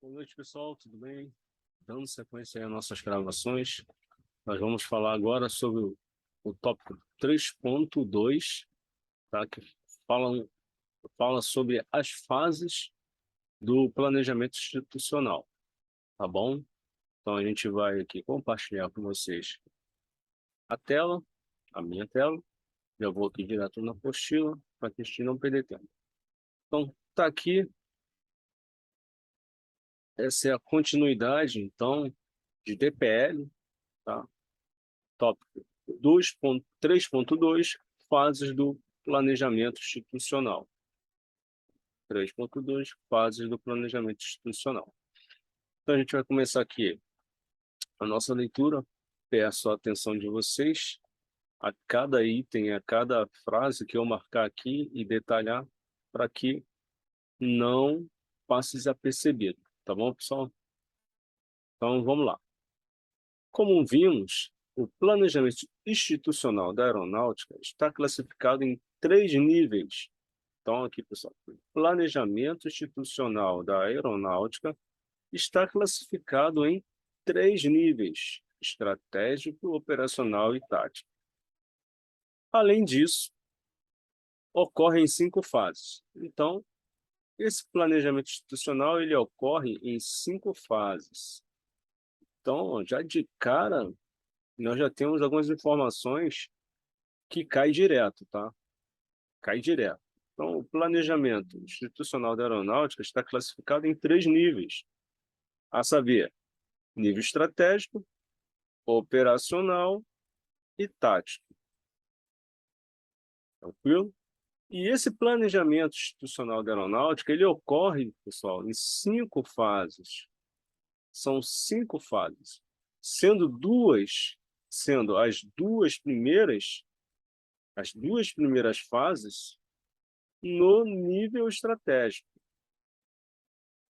Boa noite, pessoal, tudo bem? Dando sequência aí às nossas gravações, nós vamos falar agora sobre o tópico 3.2, tá? Que fala sobre as fases do planejamento institucional, tá bom? Então a gente vai aqui compartilhar com vocês a tela, a minha tela. Já vou aqui direto na apostila, para que a gente não perder tempo. Então, tá aqui, essa é a continuidade, então, de DPL, tá? Tópico 3.2, fases do planejamento institucional. 3.2, fases do planejamento institucional. Então, a gente vai começar aqui a nossa leitura. Peço a atenção de vocês a cada item, a cada frase que eu marcar aqui e detalhar, para que não passe desapercebido. Tá bom, pessoal? Então, vamos lá. Como vimos, o planejamento institucional da aeronáutica está classificado em 3 níveis. Então, aqui, pessoal, o planejamento institucional da aeronáutica está classificado em 3 níveis: estratégico, operacional e tático. Além disso, ocorre em 5 fases. Então, esse planejamento institucional ele ocorre em 5 fases. Então, já de cara, nós já temos algumas informações que cai direto, tá? Cai direto. Então, o planejamento institucional da aeronáutica está classificado em 3 níveis, a saber, nível estratégico, operacional e tático. Tranquilo? E esse planejamento institucional da aeronáutica, ele ocorre, pessoal, em 5 fases. São 5 fases, sendo as duas primeiras fases no nível estratégico.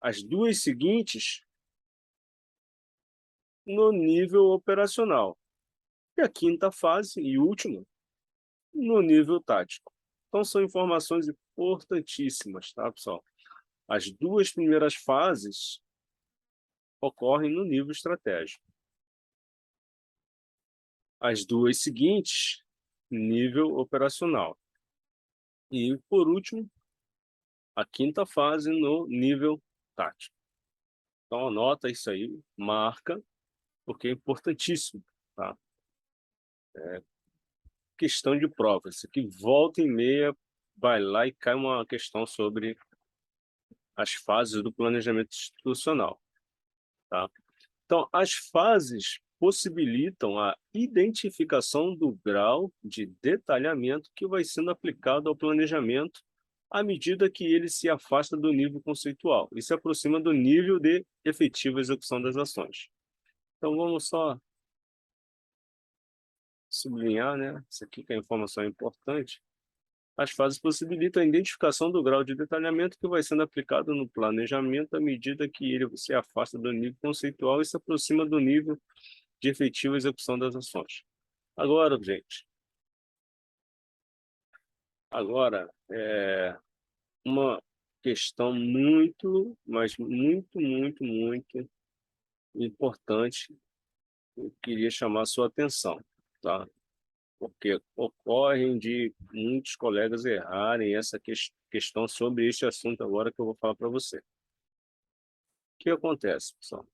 As duas seguintes no nível operacional. E a quinta fase e última no nível tático. Então, são informações importantíssimas, tá, pessoal? As duas primeiras fases ocorrem no nível estratégico. As duas seguintes, nível operacional. E, por último, a quinta fase no nível tático. Então, anota isso aí, marca, porque é importantíssimo, tá? Questão de prova. Isso aqui, volta e meia, vai lá e cai uma questão sobre as fases do planejamento institucional, tá? Então, as fases possibilitam a identificação do grau de detalhamento que vai sendo aplicado ao planejamento à medida que ele se afasta do nível conceitual e se aproxima do nível de efetiva execução das ações. Então, vamos só sublinhar, né? Isso aqui que é informação importante. As fases possibilitam a identificação do grau de detalhamento que vai sendo aplicado no planejamento à medida que ele se afasta do nível conceitual e se aproxima do nível de efetiva execução das ações. Agora, gente, uma questão muito, mas muito importante, eu queria chamar a sua atenção, tá? Porque ocorrem de muitos colegas errarem essa questão sobre este assunto agora que eu vou falar para você. O que acontece, pessoal?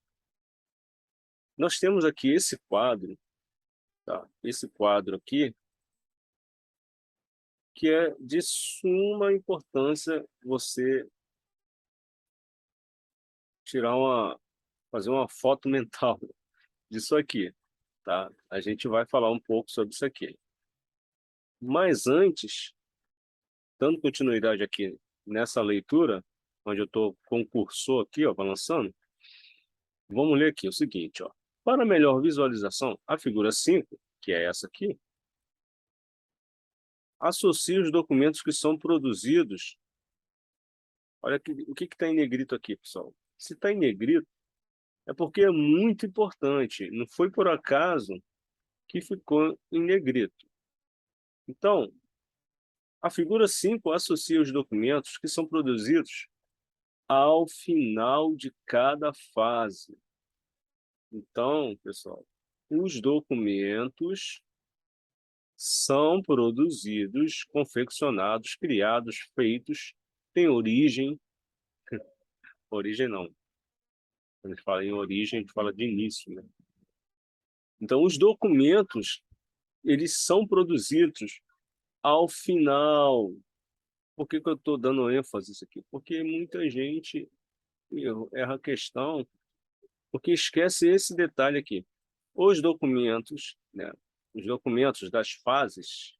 Nós temos aqui esse quadro, tá? Esse quadro aqui, que é de suma importância você fazer uma foto mental disso aqui, tá? A gente vai falar um pouco sobre isso aqui. Mas antes, dando continuidade aqui nessa leitura, onde eu estou com o cursor aqui, ó, balançando, vamos ler aqui o seguinte, ó. Para melhor visualização, a figura 5, que é essa aqui, associa os documentos que são produzidos. Olha aqui, o que está em negrito aqui, pessoal? Se está em negrito, é porque é muito importante. Não foi por acaso que ficou em negrito. Então, a figura 5 associa os documentos que são produzidos ao final de cada fase. Então, pessoal, os documentos são produzidos, confeccionados, criados, feitos, têm origem não. Quando a gente fala em origem, a gente fala de início, né? Então, os documentos, eles são produzidos ao final. Por que eu estou dando ênfase nisso aqui? Porque muita gente erra a questão, porque esquece esse detalhe aqui. Os documentos, né? Os documentos das fases,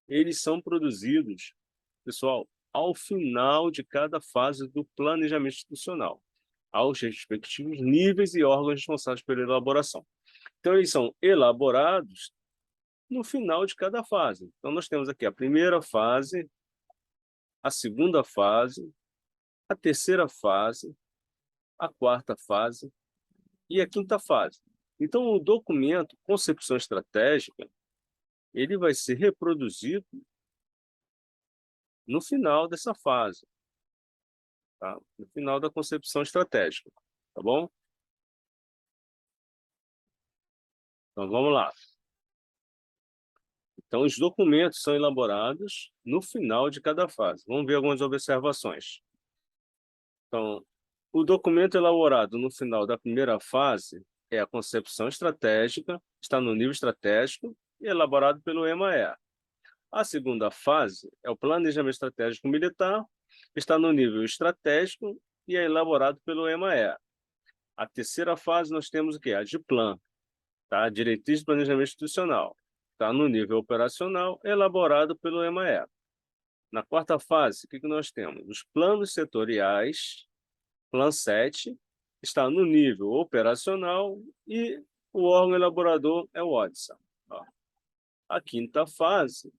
eles são produzidos, pessoal, ao final de cada fase do planejamento institucional, aos respectivos níveis e órgãos responsáveis pela elaboração. Então, eles são elaborados no final de cada fase. Então, nós temos aqui a primeira fase, a segunda fase, a terceira fase, a quarta fase e a quinta fase. Então, o documento Concepção Estratégica, ele vai ser reproduzido no final dessa fase, tá? No final da concepção estratégica, tá bom? Então, vamos lá. Então, os documentos são elaborados no final de cada fase. Vamos ver algumas observações. Então, o documento elaborado no final da primeira fase é a concepção estratégica, está no nível estratégico e elaborado pelo EMAE. A segunda fase é o planejamento estratégico militar, está no nível estratégico e é elaborado pelo EMAE. A terceira fase nós temos o quê? A DIPLAN, tá? Diretriz de Planejamento Institucional. Está no nível operacional, elaborado pelo EMAE. Na quarta fase, o que nós temos? Os planos setoriais, Plan 7, está no nível operacional e o órgão elaborador é o ODSA. A quinta fase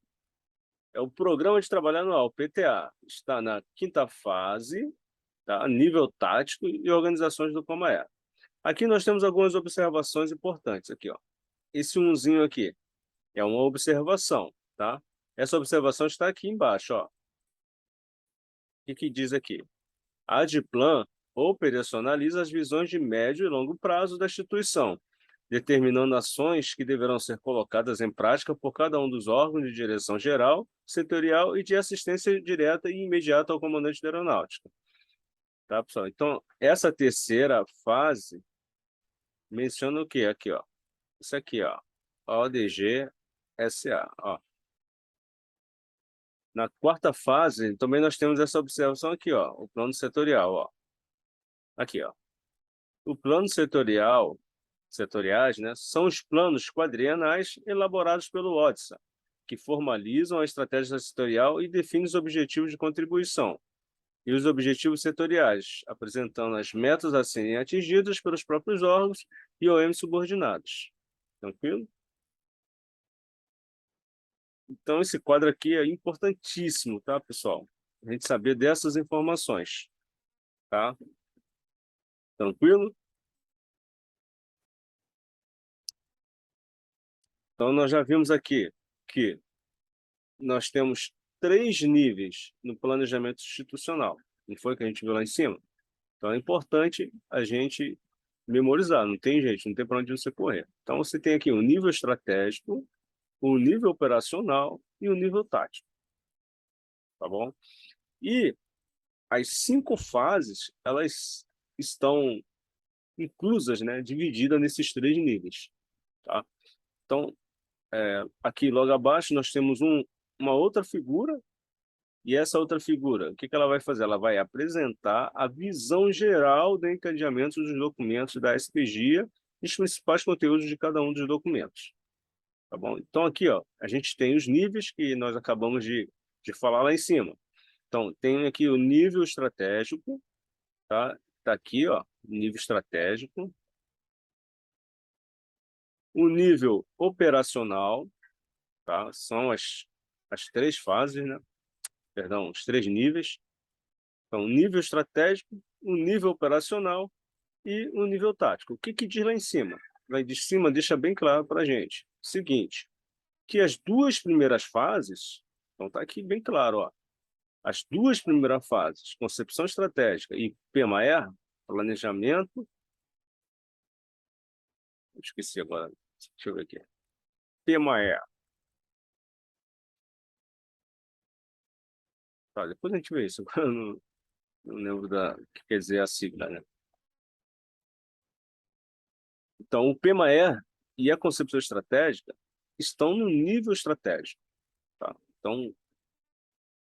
é o Programa de Trabalho Anual, PTA. Está na quinta fase, tá? Nível tático e organizações do COMAE. Aqui nós temos algumas observações importantes. Aqui, ó. Esse umzinho aqui é uma observação, tá? Essa observação está aqui embaixo, ó. O que diz aqui? A ADPLAN operacionaliza as visões de médio e longo prazo da instituição, determinando ações que deverão ser colocadas em prática por cada um dos órgãos de direção geral, setorial e de assistência direta e imediata ao comandante da aeronáutica. Tá, pessoal? Então, essa terceira fase menciona o quê? Aqui, ó. Isso aqui, ó. ODG SA, ó. Na quarta fase, também nós temos essa observação aqui, ó, o plano setorial, ó. Aqui, ó. O plano setoriais, né, são os planos quadrienais elaborados pelo ODSA, que formalizam a estratégia setorial e definem os objetivos de contribuição e os objetivos setoriais, apresentando as metas a serem atingidas pelos próprios órgãos e OMs subordinados. Tranquilo? Então, esse quadro aqui é importantíssimo, tá, pessoal? A gente saber dessas informações, tá? Tranquilo? Então, nós já vimos aqui que nós temos 3 níveis no planejamento institucional. Não foi que a gente viu lá em cima? Então, é importante a gente memorizar, não tem jeito, não tem para onde você correr. Então, você tem aqui o nível estratégico, o nível operacional e o nível tático, tá bom? E as 5 fases, elas estão inclusas, né, divididas nesses 3 níveis, tá? Então, aqui logo abaixo nós temos uma outra figura, e essa outra figura, o que ela vai fazer? Ela vai apresentar a visão geral do encadeamento dos documentos da SPGIA e os principais conteúdos de cada um dos documentos, tá bom? Então aqui, ó, a gente tem os níveis que nós acabamos de falar lá em cima. Então, tem aqui o nível estratégico, tá? Tá aqui, ó, nível estratégico. O nível operacional, tá? São as 3 fases, né? Perdão, os 3 níveis. Então, nível estratégico, o nível operacional e o nível tático. O que diz lá em cima? Lá de cima deixa bem claro para a gente. Seguinte, que as 2 primeiras fases, então tá aqui bem claro, ó. As duas primeiras fases, concepção estratégica e PMAE, planejamento, esqueci agora, deixa eu ver aqui, PMAE, tá, depois a gente vê isso, agora eu não lembro o que quer dizer a sigla, né? Então, o PMAE e a concepção estratégica estão no nível estratégico, tá? Então,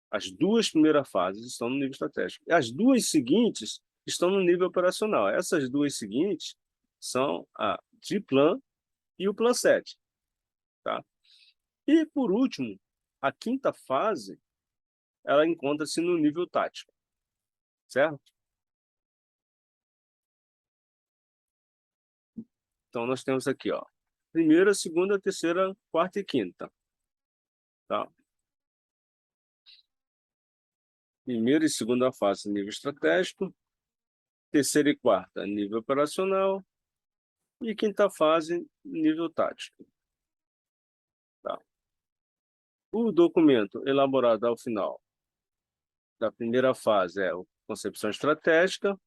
as duas primeiras fases estão no nível estratégico. As duas seguintes estão no nível operacional. Essas duas seguintes são a DIPLAN e o Plan 7. Tá? E, por último, a quinta fase, ela encontra-se no nível tático. Certo? Então, nós temos aqui, ó, primeira, segunda, terceira, quarta e quinta. Tá? Primeira e segunda fase, nível estratégico. Terceira e quarta, nível operacional. E quinta fase, nível tático. Tá? O documento elaborado ao final da primeira fase é a concepção estratégica,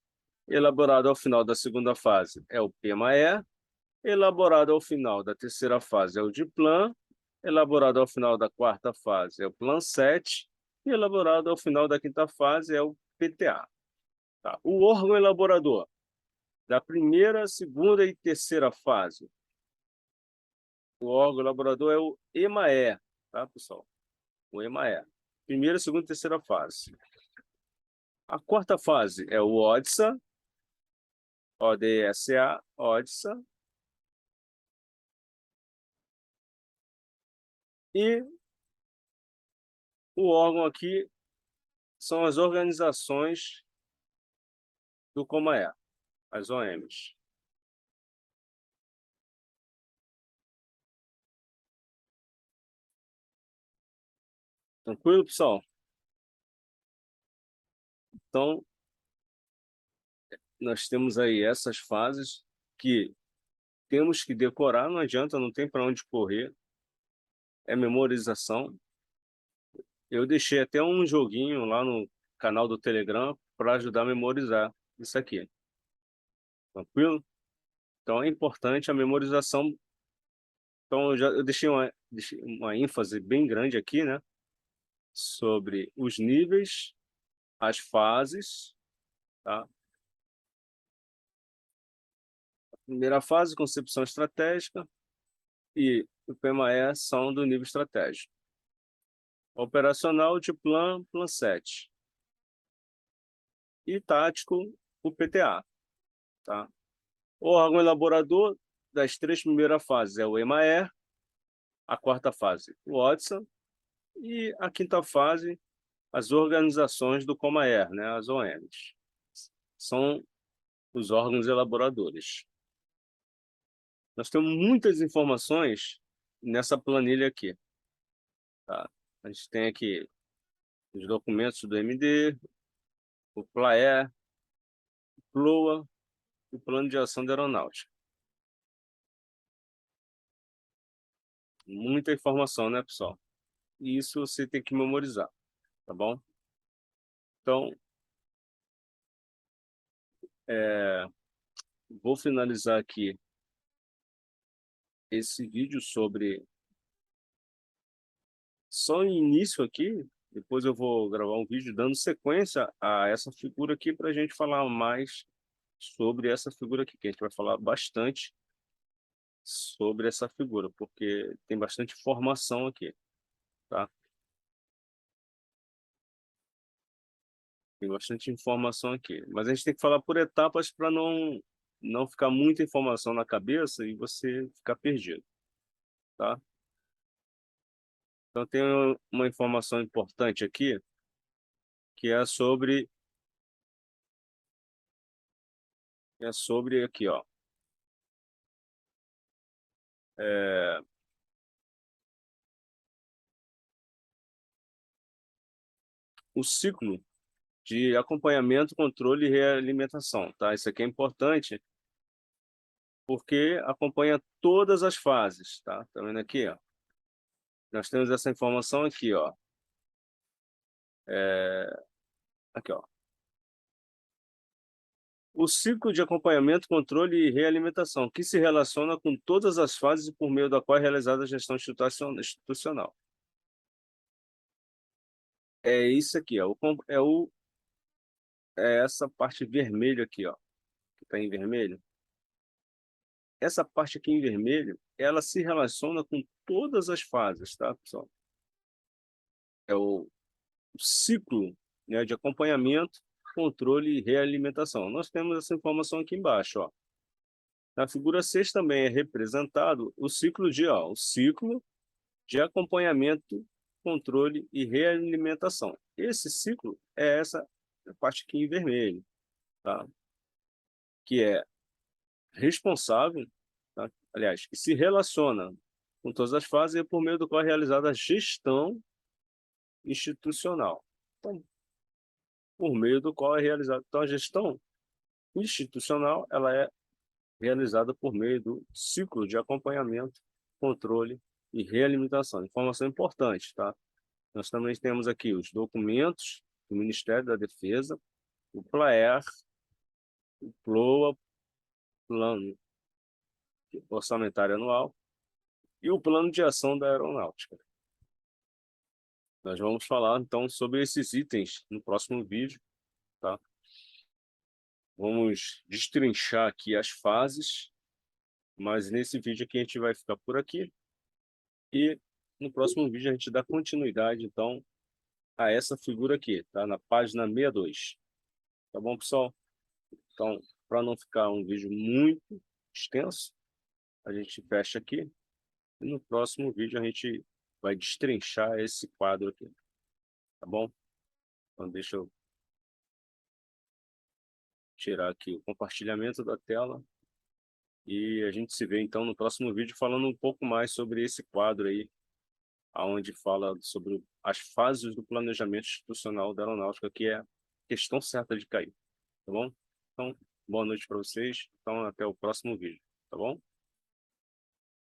elaborado ao final da segunda fase é o PMAE, elaborado ao final da terceira fase é o DIPLAN, elaborado ao final da quarta fase é o Plan 7 e elaborado ao final da quinta fase é o PTA. Tá? O órgão elaborador da primeira, segunda e terceira fase, o órgão elaborador é o EMAE, tá, pessoal? O EMAE. Primeira, segunda e terceira fase. A quarta fase é o ODSA, ODSA, ODSA. E o órgão aqui são as organizações do COMAE, as OMs. Tranquilo, pessoal? Então, nós temos aí essas fases que temos que decorar, não adianta, não tem para onde correr, é memorização. Eu deixei até um joguinho lá no canal do Telegram para ajudar a memorizar isso aqui. Tranquilo? Então, é importante a memorização. Então, eu deixei uma ênfase bem grande aqui, né? Sobre os níveis, as fases, tá? Primeira fase, concepção estratégica, e o PMAE são do nível estratégico. Operacional de Plan 7. E tático, o PTA. Tá? O órgão elaborador das três primeiras fases é o EMAE, a quarta fase, o ODSA, e a quinta fase, as organizações do COMAER, né, as OMs. São os órgãos elaboradores. Nós temos muitas informações nessa planilha aqui. Tá? A gente tem aqui os documentos do MD, o PLAE, o PLOA, o Plano de Ação da Aeronáutica. Muita informação, né, pessoal? E isso você tem que memorizar, tá bom? Então, é, vou finalizar aqui esse vídeo sobre só o início aqui. Depois eu vou gravar um vídeo dando sequência a essa figura aqui para a gente falar mais sobre essa figura aqui, que a gente vai falar bastante sobre essa figura, porque tem bastante informação aqui, tá? Tem bastante informação aqui. Mas a gente tem que falar por etapas para não ficar muita informação na cabeça e você ficar perdido, tá? Então tem uma informação importante aqui, que é sobre aqui, ó. É, o ciclo de acompanhamento, controle e realimentação, tá? Isso aqui é importante porque acompanha todas as fases, tá? Tá vendo aqui, ó? Nós temos essa informação aqui, ó. Aqui, ó. O ciclo de acompanhamento, controle e realimentação, que se relaciona com todas as fases por meio da qual é realizada a gestão institucional. É isso aqui, ó. É essa parte vermelha aqui, ó, que está em vermelho. Essa parte aqui em vermelho, ela se relaciona com todas as fases, tá, pessoal? É o ciclo, né, de acompanhamento, controle e realimentação. Nós temos essa informação aqui embaixo, ó. Na figura 6 também é representado o ciclo de acompanhamento, controle e realimentação. Esse ciclo é essa parte aqui em vermelho, tá? Que é responsável, tá? Aliás, que se relaciona com todas as fases e por meio do qual é realizada a gestão institucional. Então, por meio do qual é realizada. Então, a gestão institucional ela é realizada por meio do ciclo de acompanhamento, controle e realimentação. Informação importante, tá? Nós também temos aqui os documentos do Ministério da Defesa, o PLAER, o PLOA, Plano Orçamentário Anual, e o Plano de Ação da Aeronáutica. Nós vamos falar, então, sobre esses itens no próximo vídeo, tá? Vamos destrinchar aqui as fases, mas nesse vídeo aqui a gente vai ficar por aqui. E no próximo vídeo a gente dá continuidade, então, a essa figura aqui, tá? Na página 62. Tá bom, pessoal? Então, para não ficar um vídeo muito extenso, a gente fecha aqui. E no próximo vídeo a gente vai destrinchar esse quadro aqui. Tá bom? Então, deixa eu tirar aqui o compartilhamento da tela. E a gente se vê, então, no próximo vídeo falando um pouco mais sobre esse quadro aí, onde fala sobre as fases do planejamento institucional da aeronáutica, que é a questão certa de cair. Tá bom? Então, boa noite para vocês. Então, até o próximo vídeo. Tá bom?